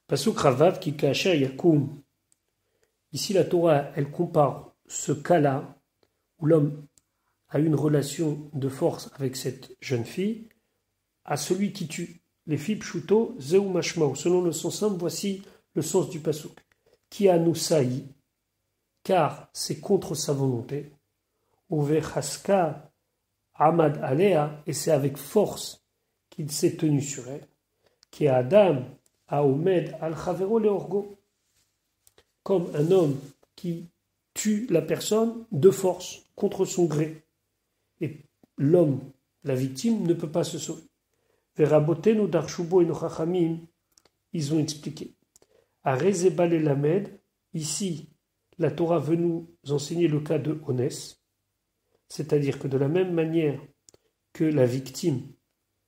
Pasuk Ravav ki Kacher Yakum. Ici la Torah, elle compare ce cas-là, où l'homme a une relation de force avec cette jeune fille, à celui qui tue. Les filles pshuto, zeu mashmao. Selon le sens simple, voici le sens du pasuk. Qui a nous saï, car c'est contre sa volonté. Uvechaska amad alea, et c'est avec force qu'il s'est tenu sur elle. Qui a Adam a omed al chavero leorgo. Comme un homme qui tue la personne de force, contre son gré. Et l'homme, la victime, ne peut pas se sauver. Verabotenu darshubo et nochachamim, ils ont expliqué. À Rezebal et Lamed, ici, la Torah veut nous enseigner le cas de Onès, c'est-à-dire que de la même manière que la victime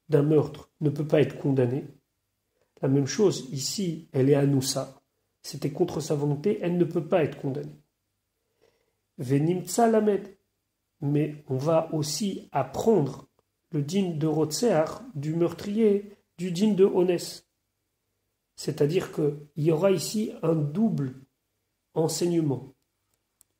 d'un meurtre ne peut pas être condamnée, la même chose, ici, elle est Anoussa. C'était contre sa volonté, elle ne peut pas être condamnée. Venimtsa Lamed. Mais on va aussi apprendre le digne de Rotseach, du meurtrier, du digne de Onès. C'est-à-dire qu'il y aura ici un double enseignement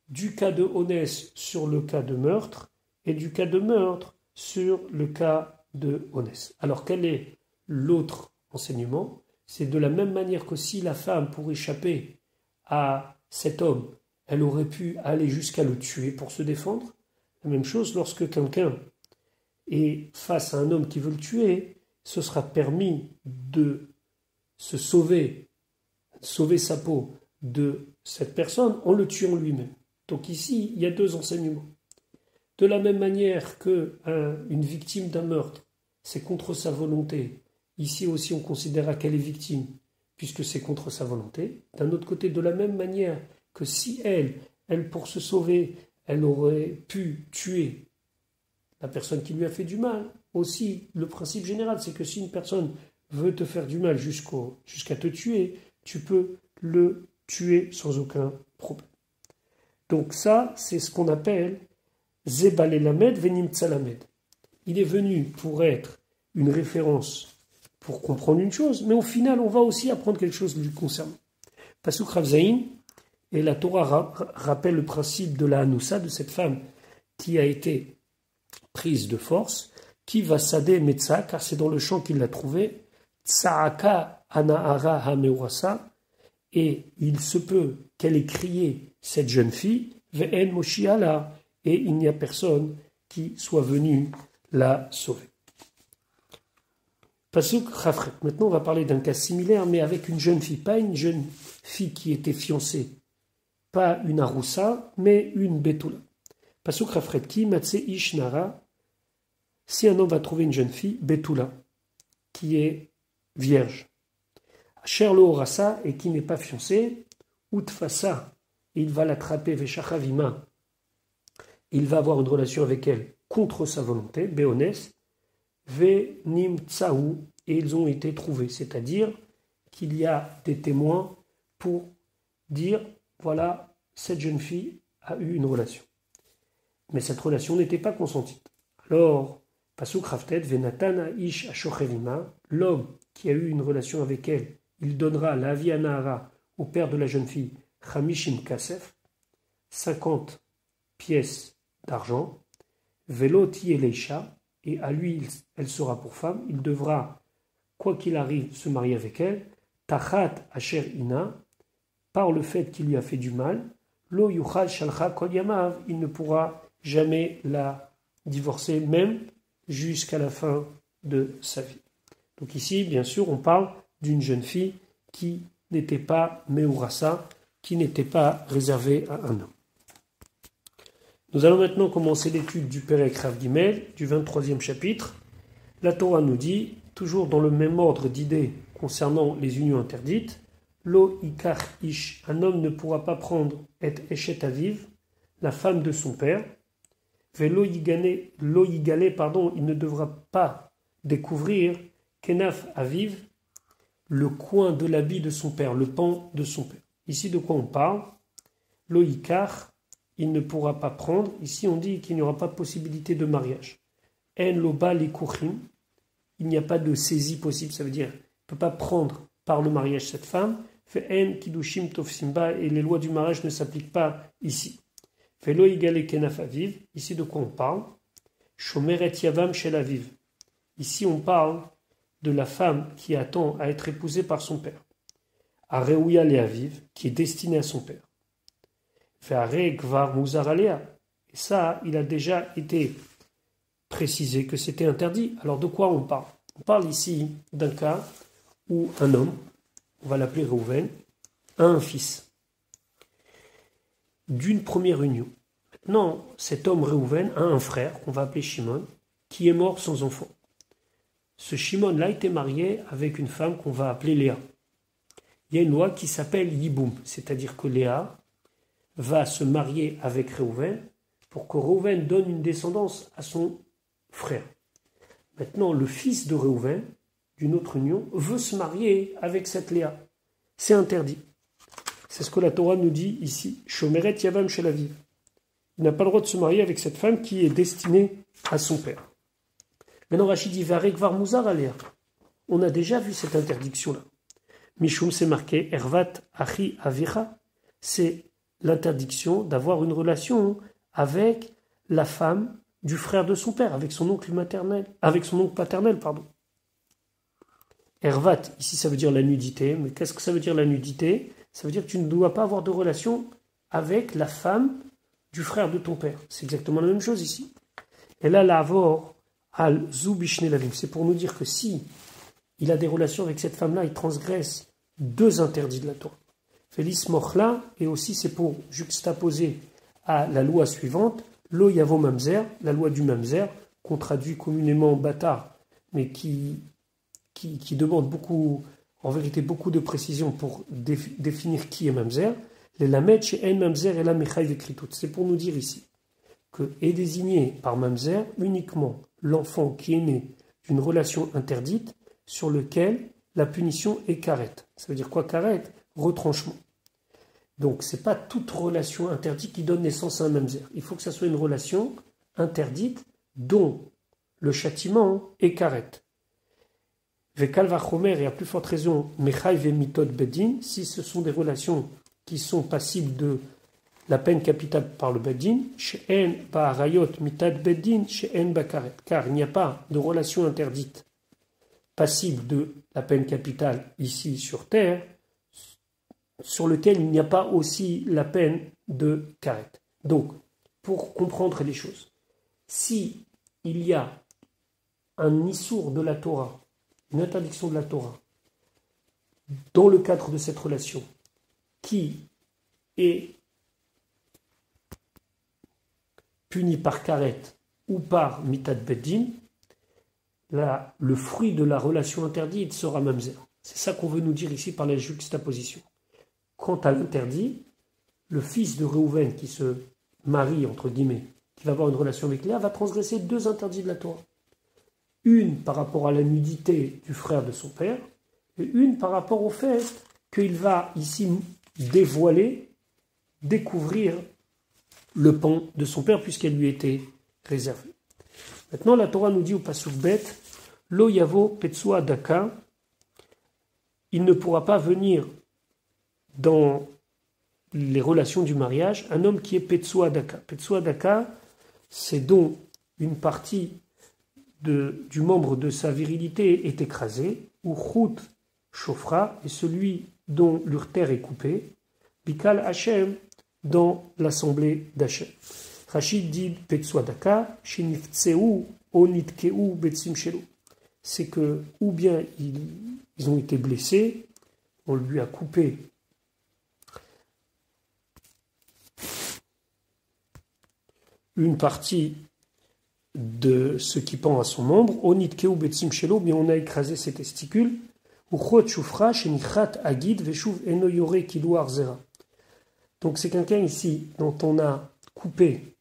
du cas de Onès sur le cas de meurtre et du cas de meurtre sur le cas de Onès. Alors quel est l'autre enseignement? C'est de la même manière que si la femme, pour échapper à cet homme, elle aurait pu aller jusqu'à le tuer pour se défendre. La même chose, lorsque quelqu'un est face à un homme qui veut le tuer, ce sera permis de se sauver sa peau de cette personne en le tuant lui-même. Donc ici, il y a deux enseignements. De la même manière qu'une victime d'un meurtre, c'est contre sa volonté. Ici aussi, on considérera qu'elle est victime, puisque c'est contre sa volonté. D'un autre côté, de la même manière que si elle pour se sauver, elle aurait pu tuer la personne qui lui a fait du mal. Aussi, le principe général, c'est que si une personne veut te faire du mal jusqu'à te tuer, tu peux le tuer sans aucun problème. Donc ça, c'est ce qu'on appelle Zebal Elamed Venim Tzalamed. Il est venu pour être une référence pour comprendre une chose, mais au final, on va aussi apprendre quelque chose lui concernant. Pasuk Ravzaïn, et la Torah rappelle le principe de la Hanoussa, de cette femme qui a été prise de force, qui va sader Metsa, car c'est dans le champ qu'il l'a trouvée, Tsaaka Anahara Hameurasa, et il se peut qu'elle ait crié cette jeune fille, Ve'en Moshiala, et il n'y a personne qui soit venu la sauver. Pasuk Chafret. Maintenant, on va parler d'un cas similaire, mais avec une jeune fille, pas une jeune fille qui était fiancée, pas une Aroussa, mais une Betula. Pasuk Chafret ki matse ishnara. Si un homme va trouver une jeune fille, Betula, qui est vierge, Sherlo Orasa, et qui n'est pas fiancée, Utfasa, il va l'attraper, Veshachavima, il va avoir une relation avec elle contre sa volonté, Béonès, Venim Tsaou, et ils ont été trouvés, c'est-à-dire qu'il y a des témoins pour dire, voilà, cette jeune fille a eu une relation. Mais cette relation n'était pas consentie. Alors, Pasuk Raftet, Venatana ish ashochelima, l'homme qui a eu une relation avec elle, il donnera la avianahara au père de la jeune fille, Chamishim Kasef, 50 pièces d'argent, Veloti Eleisha, et à lui, elle sera pour femme, il devra, quoi qu'il arrive, se marier avec elle, Tachat Asher Ina, par le fait qu'il lui a fait du mal, Lo Yuchal Shalcha Kol Yamav, il ne pourra jamais la divorcer, même jusqu'à la fin de sa vie. Donc ici, bien sûr, on parle d'une jeune fille qui n'était pas Meurasa, qui n'était pas réservée à un homme. Nous allons maintenant commencer l'étude du Perek Rav Gimel, du 23e chapitre. La Torah nous dit, toujours dans le même ordre d'idées concernant les unions interdites, Lo ikach ish, un homme ne pourra pas prendre et eshet aviv, la femme de son père. Velo yigale, il ne devra pas découvrir kenaf aviv, le coin de l'habit de son père, le pan de son père. Ici, de quoi on parle? Lo ikach, il ne pourra pas prendre. Ici, on dit qu'il n'y aura pas de possibilité de mariage. En lo ba likuchim, il n'y a pas de saisie possible, ça veut dire, il ne peut pas prendre par le mariage cette femme. En kidushim tofsimba, et les lois du mariage ne s'appliquent pas ici. Velo igale kenaf aviv, ici de quoi on parle? Shomeret yavam shel aviv. Ici on parle de la femme qui attend à être épousée par son père. Areuya le aviv, qui est destinée à son père. Ve'are gvar muzar alea. Et ça, il a déjà été précisé que c'était interdit. Alors de quoi on parle? On parle ici d'un cas où un homme, on va l'appeler Reuven, a un fils d'une première union. Maintenant, cet homme Reuven a un frère qu'on va appeler Shimon, qui est mort sans enfant. Ce Shimon-là était marié avec une femme qu'on va appeler Léa. Il y a une loi qui s'appelle Yiboum, c'est-à-dire que Léa va se marier avec Reuven pour que Reuven donne une descendance à son frère. Maintenant, le fils de Reuven, d'une autre union, veut se marier avec cette Léa. C'est interdit. C'est ce que la Torah nous dit ici. Shomeret yavam shel aviv. Il n'a pas le droit de se marier avec cette femme qui est destinée à son père. Maintenant, Rachid dit Varek var muzar alea. On a déjà vu cette interdiction-là. Mishum, c'est marqué Ervat achi avicha. C'est l'interdiction d'avoir une relation avec la femme du frère de son père, avec son oncle maternel, avec son oncle paternel, pardon. Ervat, ici ça veut dire la nudité, mais qu'est-ce que ça veut dire la nudité? Ça veut dire que tu ne dois pas avoir de relation avec la femme du frère de ton père. C'est exactement la même chose ici. Et là, l'avor al zubishne lavim, c'est pour nous dire que si il a des relations avec cette femme-là, il transgresse deux interdits de la Torah. Félis mochla, et aussi c'est pour juxtaposer à la loi suivante, lo yavo mamzer, la loi du mamzer, qu'on traduit communément bâtard, mais qui demande beaucoup, en vérité beaucoup de précision pour définir qui est mamzer. Les lamed chez en mamzer et la mechai vekritout. C'est pour nous dire ici que est désigné par mamzer uniquement l'enfant qui est né d'une relation interdite sur lequel la punition est karet. Ça veut dire quoi karet? Retranchement. Donc c'est pas toute relation interdite qui donne naissance à un mamzer. Il faut que ça soit une relation interdite dont le châtiment est karet. Vekal vachomer, et à plus forte raison, mechai vemitod bedin, si ce sont des relations qui sont passibles de la peine capitale par le bedin, she'en ba'arayot mitad bedin, she'en ba'karet, car il n'y a pas de relation interdite passible de la peine capitale ici sur terre, sur lequel il n'y a pas aussi la peine de karet. Donc, pour comprendre les choses, si il y a un issour de la Torah, une interdiction de la Torah, dans le cadre de cette relation, qui est puni par karet ou par mitad beddin, le fruit de la relation interdite sera mamzer. C'est ça qu'on veut nous dire ici par la juxtaposition. Quant à l'interdit, le fils de Reuven qui se marie, entre guillemets, qui va avoir une relation avec Léa, va transgresser deux interdits de la Torah. Une par rapport à la nudité du frère de son père, et une par rapport au fait qu'il va ici découvrir le pan de son père puisqu'elle lui était réservée. Maintenant, la Torah nous dit au pasuk bet, lo yavo petsua daka, il ne pourra pas venir dans les relations du mariage un homme qui est petsua daka. Petsua daka, c'est dont une partie du membre de sa virilité est écrasée, ou chut chauffra, et celui dont l'urtère est coupé, bikal Hashem, dans l'assemblée d'Hachem. Rachid dit petsua daka, shiniftseu onitkeu betsim shelo. C'est que, ou bien ils ont été blessés, on lui a coupé une partie de ce qui pend à son membre, onitkeu betsim shelo, mais on a écrasé ses testicules, ou chot shufra, shenichat agid, veshuv eno yore kiluar zera. Donc c'est quelqu'un ici dont on a coupé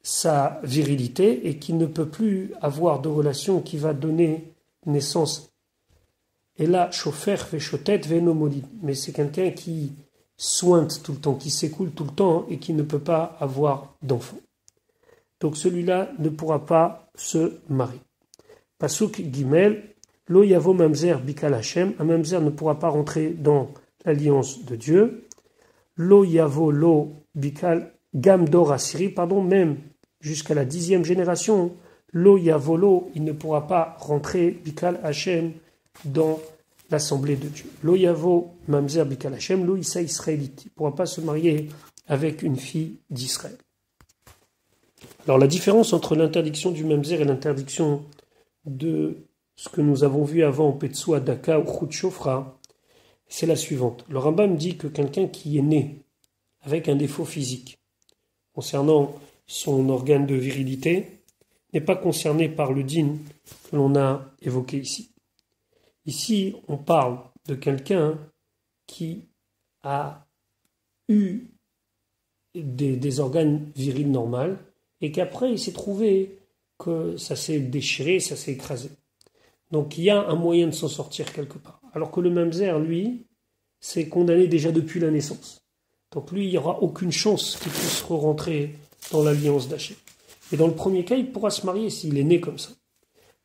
sa virilité et qui ne peut plus avoir de relation qui va donner naissance. Et là, chofer veshotet venomolid. Mais c'est quelqu'un qui sointe tout le temps, qui s'écoule tout le temps et qui ne peut pas avoir d'enfant. Donc celui-là ne pourra pas se marier. Pasuk Gimel, lo yavo mamzer bikal Hashem. Un mamzer ne pourra pas rentrer dans l'alliance de Dieu. Lo yavo lo bikal gamdor asiri, pardon, même jusqu'à la 10e génération, lo yavolo, il ne pourra pas rentrer bikal Hashem dans l'assemblée de Dieu. Lo yavo mamzer bikal Hashem, lo issa israélite. Il ne pourra pas se marier avec une fille d'Israël. Alors la différence entre l'interdiction du mamzer et l'interdiction de ce que nous avons vu avant, Petsua, Daka ou Chut Shofra, c'est la suivante. Le Rambam dit que quelqu'un qui est né avec un défaut physique concernant son organe de virilité n'est pas concerné par le din que l'on a évoqué ici. Ici, on parle de quelqu'un qui a eu des organes virils normaux et qu'après il s'est trouvé que ça s'est déchiré, ça s'est écrasé. Donc il y a un moyen de s'en sortir quelque part. Alors que le mamzer, lui, c'est condamné déjà depuis la naissance. Donc lui, il n'y aura aucune chance qu'il puisse rentrer dans l'alliance d'Hachem. Et dans le premier cas, il pourra se marier s'il est né comme ça.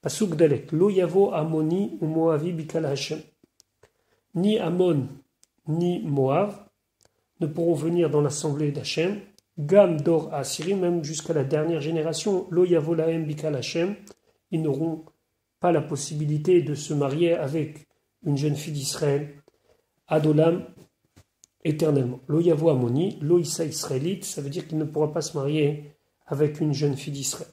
Pasuk Dalek, lo yavo Amoni ou Moavi bikal Hashem. Ni Amon ni Moav ne pourront venir dans l'assemblée d'Hachem. Gam dor Asiri, même jusqu'à la dernière génération, lo yavo lahem bikal Hashem, ils n'auront pas la possibilité de se marier avec une jeune fille d'Israël, Adolam, éternellement. Lo yavo Amoni, lo issa israélite, ça veut dire qu'il ne pourra pas se marier avec une jeune fille d'Israël.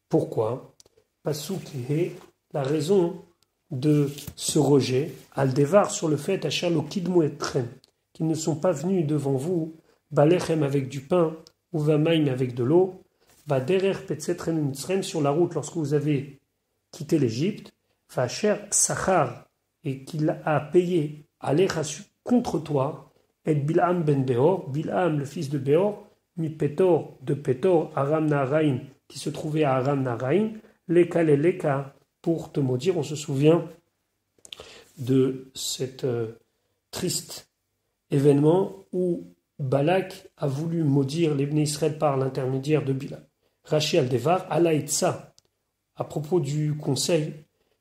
Pourquoi? Pasuk est la raison de ce rejet, Aldevar, sur le fait, Achar lo kidmu etrem, qu'ils ne sont pas venus devant vous, Balechem avec du pain, ou Vamaim avec de l'eau, Baderer petzetrem mitzrem, sur la route lorsque vous avez quitté l'Égypte, Vacher Sachar, et qu'il a payé Alechasu contre toi, et Bil'am ben Beor, Bil'am le fils de Beor, mi Petor de Petor, Aram Naharaim, qui se trouvait à Aram Naharaim, Leka le Leka, pour te maudire. On se souvient de cet triste événement où Balak a voulu maudire les Bnei Israël par l'intermédiaire de Bilam. Rashi al-Devar, Alaïtsa, à propos du conseil,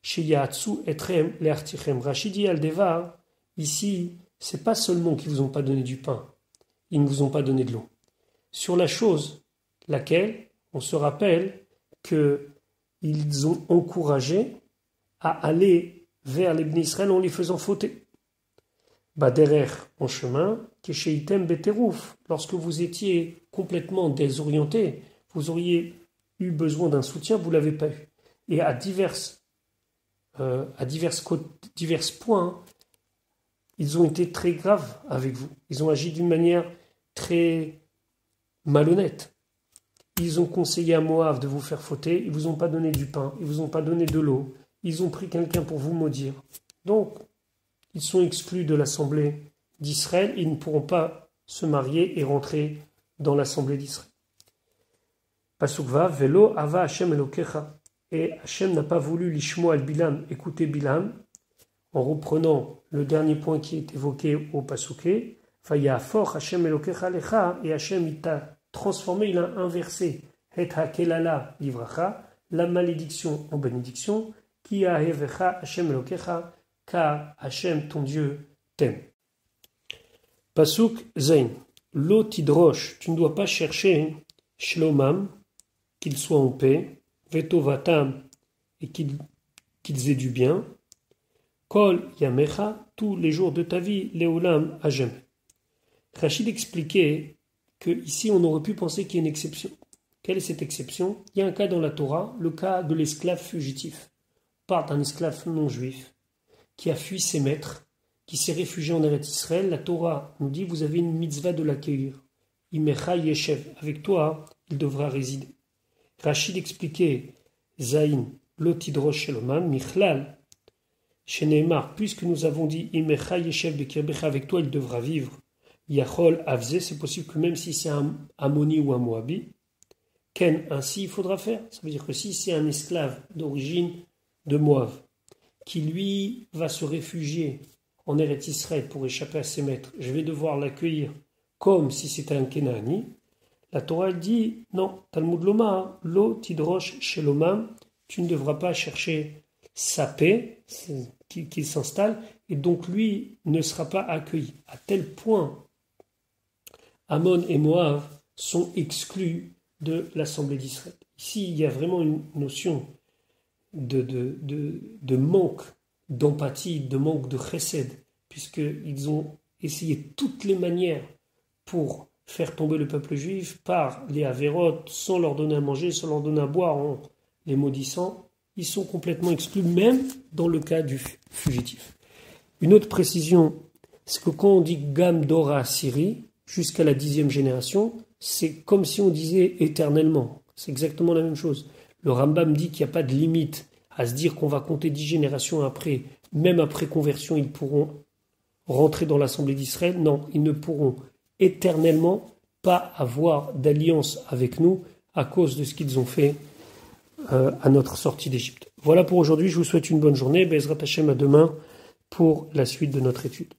chez Yahatsu etrem le'artichem. Rashi dit al-Devar, ici, c'est pas seulement qu'ils vous ont pas donné du pain, ils ne vous ont pas donné de l'eau. Sur la chose laquelle, on se rappelle qu'ils ont encouragé à aller vers les Bnei Israël en les faisant fauter. Baderer, en chemin, Kesheitem beterouf, lorsque vous étiez complètement désorienté, vous auriez eu besoin d'un soutien, vous ne l'avez pas eu. Et à divers points, ils ont été très graves avec vous. Ils ont agi d'une manière très malhonnête. Ils ont conseillé à Moab de vous faire fauter, ils ne vous ont pas donné du pain, ils ne vous ont pas donné de l'eau, ils ont pris quelqu'un pour vous maudire. Donc, ils sont exclus de l'assemblée d'Israël, ils ne pourront pas se marier et rentrer dans l'assemblée d'Israël. Pasuk Vav, Velo ava Hashem Elokecha. Et Hashem n'a pas voulu l'ishmo al Bilam, écouter Bilam, en reprenant le dernier point qui est évoqué au Pasuké, Vayafor Hashem Elokecha lecha, et Hashem il t'a transformé, il a inversé, Het hakelala livracha, la malédiction en bénédiction, Ki ahevecha Hashem Elokecha, car Hashem ton Dieu t'aime. Pasuk Zain. Lo tidrosh, tu ne dois pas chercher shlomam, qu'ils soient en paix, vetovatam, et qu'ils aient du bien, kol yamecha, tous les jours de ta vie, leolam à jamais. Rachid expliquait que ici on aurait pu penser qu'il y a une exception. Quelle est cette exception? Il y a un cas dans la Torah, le cas de l'esclave fugitif. On parle d'un esclave non juif qui a fui ses maîtres, qui s'est réfugié en Eretz Israël. La Torah nous dit, vous avez une mitzvah de l'accueillir. Imecha yeshev, avec toi, il devra résider. Rachid expliquait, Zain, lotidrosh shelomam, michlal, sheneemar, puisque nous avons dit, Imecha yeshev bekirbecha, avec toi, il devra vivre. Yachol avze, c'est possible que même si c'est un Ammoni ou un Moabi, Ken, ainsi il faudra faire. Ça veut dire que si c'est un esclave d'origine de Moab, qui lui va se réfugier en Eretz Israël pour échapper à ses maîtres, je vais devoir l'accueillir comme si c'était un Kenaani. La Torah dit, non, Talmud Loma, lo tidrosh shelomam, tu ne devras pas chercher sa paix, qu'il s'installe, et donc lui ne sera pas accueilli. À tel point, Ammon et Moab sont exclus de l'Assemblée d'Israël. Ici, il y a vraiment une notion de manque d'empathie, de manque de chesed, puisqu'ils ont essayé toutes les manières pour faire tomber le peuple juif par les avérotes, sans leur donner à manger, sans leur donner à boire, en les maudissant. Ils sont complètement exclus, même dans le cas du fugitif. Une autre précision, c'est que quand on dit Gam Dora Syrie, jusqu'à la 10e génération, c'est comme si on disait éternellement. C'est exactement la même chose. Le Rambam dit qu'il n'y a pas de limite à se dire qu'on va compter 10 générations après, même après conversion, ils pourront rentrer dans l'Assemblée d'Israël. Non, ils ne pourront éternellement pas avoir d'alliance avec nous à cause de ce qu'ils ont fait à notre sortie d'Égypte. Voilà pour aujourd'hui, je vous souhaite une bonne journée. Bezrat Hashem, à demain pour la suite de notre étude.